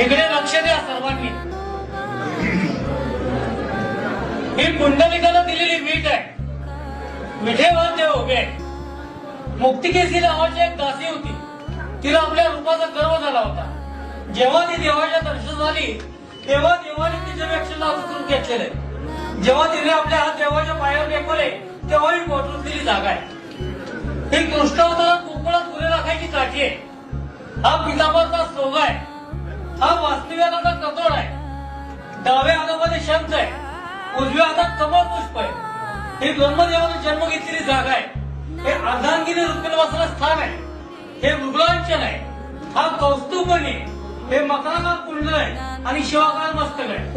इकडे लक्ष द्या सर्वांनी. ही पुंडलिकाला दिलेली वीट आहे. विठेवर ते उभे आहे. मुक्तिकेसी नावाची एक दासी होती. तिला आपल्या रूपाचा गर्व झाला होता. जेव्हा ती देवाच्या दर्शन झाली तेव्हा देवाने तिच्यापेक्षा सुरू घेतलेले. जेव्हा तिने आपल्या हात देवाच्या पायावर टेकवले तेव्हा ही पोटरुतलेली जागा आहे. ही कृष्णावतारात कोकणात फुले राखायची काठी आहे. हा पितांबरचा सोगा आहे. हा वास्तव्याचा कतोड आहे. डाव्या हातामध्ये शंख आहे. उजव्या हातात कमळ पुष्प आहे. ही ब्रह्मदेवाने जन्म घेतलेली जागा आहे. हे अर्धांगिनी रुक्मिणीवासना स्थान आहे. हे मृगलांचन आहे. हा कौस्तुभमणी. हे मकराकार कुंडल आहे आणि शिवाकार मस्तक आहे.